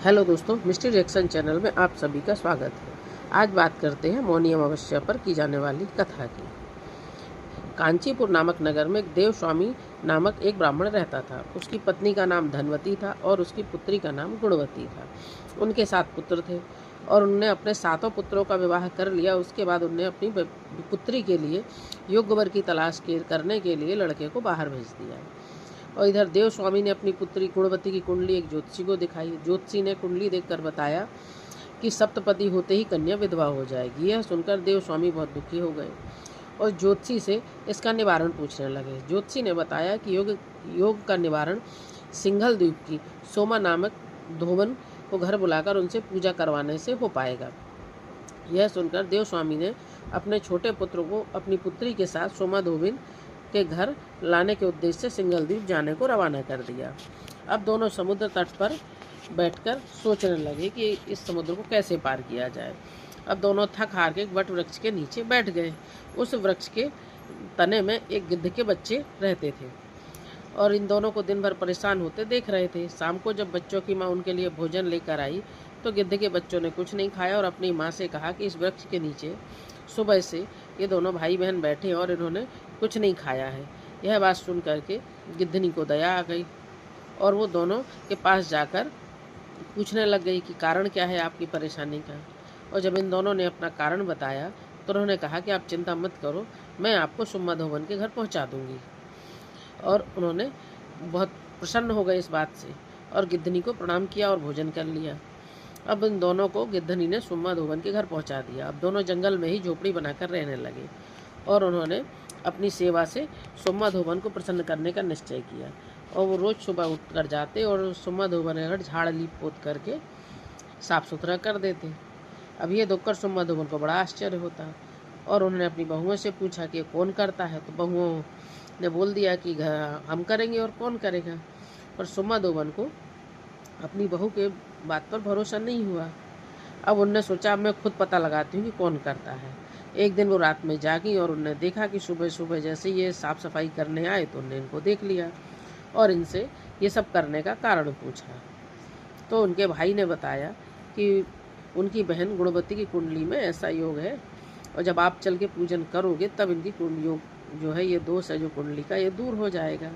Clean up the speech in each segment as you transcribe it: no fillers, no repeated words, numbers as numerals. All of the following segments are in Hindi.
हेलो दोस्तों, मिस्ट्री रिएक्शन चैनल में आप सभी का स्वागत है। आज बात करते हैं मौनी अमावस्या पर की जाने वाली कथा की। कांचीपुर नामक नगर में देव स्वामी नामक एक ब्राह्मण रहता था। उसकी पत्नी का नाम धनवती था और उसकी पुत्री का नाम गुणवती था। उनके 7 पुत्र थे और उन्होंने अपने 7 पुत्रों का विवाह कर लिया। उसके बाद उन्होंने अपनी पुत्री के लिए योग्य वर की तलाश करने के लिए लड़के को बाहर भेज दिया। और इधर देव स्वामी ने अपनी पुत्री गुणवती की कुंडली एक ज्योतिषी को दिखाई। ज्योतिषी ने कुंडली देखकर बताया कि सप्तपदी होते ही कन्या विधवा हो जाएगी। यह सुनकर देव स्वामी बहुत दुखी हो गए और ज्योतिषी से इसका निवारण पूछने लगे। ज्योतिषी ने बताया कि योग का निवारण सिंघल द्वीप की सोमा नामक धोबन को घर बुलाकर उनसे पूजा करवाने से हो पाएगा। यह सुनकर देव स्वामी ने अपने छोटे पुत्र को अपनी पुत्री के साथ सोमा धोबिन के घर लाने के उद्देश्य से सिंघल द्वीप जाने को रवाना कर दिया। अब दोनों समुद्र तट पर बैठकर सोचने लगे कि इस समुद्र को कैसे पार किया जाए। अब दोनों थक हार के वट वृक्ष के नीचे बैठ गए। उस वृक्ष के तने में एक गिद्ध के बच्चे रहते थे और इन दोनों को दिन भर परेशान होते देख रहे थे। शाम को जब बच्चों की माँ उनके लिए भोजन लेकर आई तो गिद्ध के बच्चों ने कुछ नहीं खाया और अपनी माँ से कहा कि इस वृक्ष के नीचे सुबह से ये दोनों भाई बहन बैठे और इन्होंने कुछ नहीं खाया है। यह बात सुन करके गिद्धनी को दया आ गई और वो दोनों के पास जाकर पूछने लग गई कि कारण क्या है आपकी परेशानी का। और जब इन दोनों ने अपना कारण बताया तो उन्होंने कहा कि आप चिंता मत करो, मैं आपको सुम्मा धोबन के घर पहुंचा दूंगी। और उन्होंने बहुत प्रसन्न हो गए इस बात से और गिद्धनी को प्रणाम किया और भोजन कर लिया। अब इन दोनों को गिद्धनी ने सुम्मा धोबन के घर पहुंचा दिया। अब दोनों जंगल में ही झोपड़ी बनाकर रहने लगे और उन्होंने अपनी सेवा से सुम्मा धोबन को प्रसन्न करने का निश्चय किया। और वो रोज़ सुबह उठकर जाते और सुम्मा धोबन का घर झाड़ लीप पोत करके साफ सुथरा कर देते। अब ये देखकर सुम्मा धोबन को बड़ा आश्चर्य होता और उन्होंने अपनी बहुओं से पूछा कि कौन करता है। तो बहुओं ने बोल दिया कि हम करेंगे और कौन करेगा। पर सुम्मा धोबन को अपनी बहू के बात पर भरोसा नहीं हुआ। अब उनने सोचा अब मैं खुद पता लगाती हूँ कि कौन करता है। एक दिन वो रात में जागी और उन्होंने देखा कि सुबह सुबह जैसे ये साफ़ सफाई करने आए तो उन्होंने इनको देख लिया और इनसे ये सब करने का कारण पूछा। तो उनके भाई ने बताया कि उनकी बहन गुणवती की कुंडली में ऐसा योग है और जब आप चल के पूजन करोगे तब इनकी योग जो है, ये दोष है जो कुंडली का, ये दूर हो जाएगा।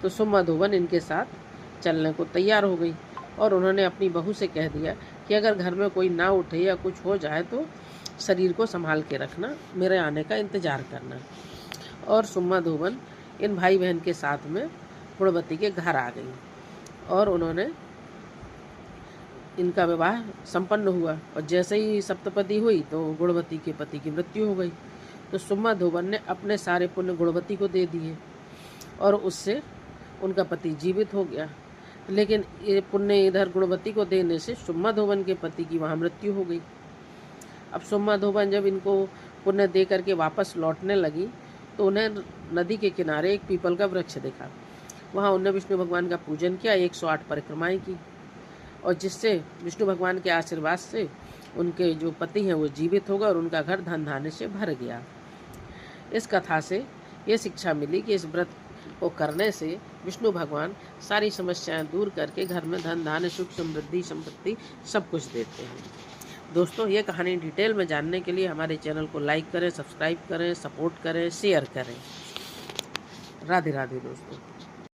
तो सुम्मा धोबन इनके साथ चलने को तैयार हो गई और उन्होंने अपनी बहू से कह दिया कि अगर घर में कोई ना उठे या कुछ हो जाए तो शरीर को संभाल के रखना, मेरे आने का इंतज़ार करना। और सुम्मा धोबन इन भाई बहन के साथ में गुणवती के घर आ गई और उन्होंने इनका विवाह संपन्न हुआ। और जैसे ही सप्तपदी हुई तो गुणवती के पति की मृत्यु हो गई। तो सुम्मा धोबन ने अपने सारे पुण्य गुणवती को दे दिए और उससे उनका पति जीवित हो गया। लेकिन ये पुण्य इधर गुणवती को देने से सुम्मा धोबन के पति की वहाँ मृत्यु हो गई। अब सुम्मा धोबन जब इनको पुण्य दे करके वापस लौटने लगी तो उन्हें नदी के किनारे एक पीपल का वृक्ष दिखा। वहाँ उन्होंने विष्णु भगवान का पूजन किया, 108 परिक्रमाएँ की और जिससे विष्णु भगवान के आशीर्वाद से उनके जो पति हैं वो जीवित हो गए और उनका घर धन धान्य से भर गया। इस कथा से ये शिक्षा मिली कि इस व्रत को करने से विष्णु भगवान सारी समस्याएं दूर करके घर में धन धान्य सुख समृद्धि संपत्ति सब कुछ देते हैं। दोस्तों, ये कहानी डिटेल में जानने के लिए हमारे चैनल को लाइक करें, सब्सक्राइब करें, सपोर्ट करें, शेयर करें। राधे राधे दोस्तों।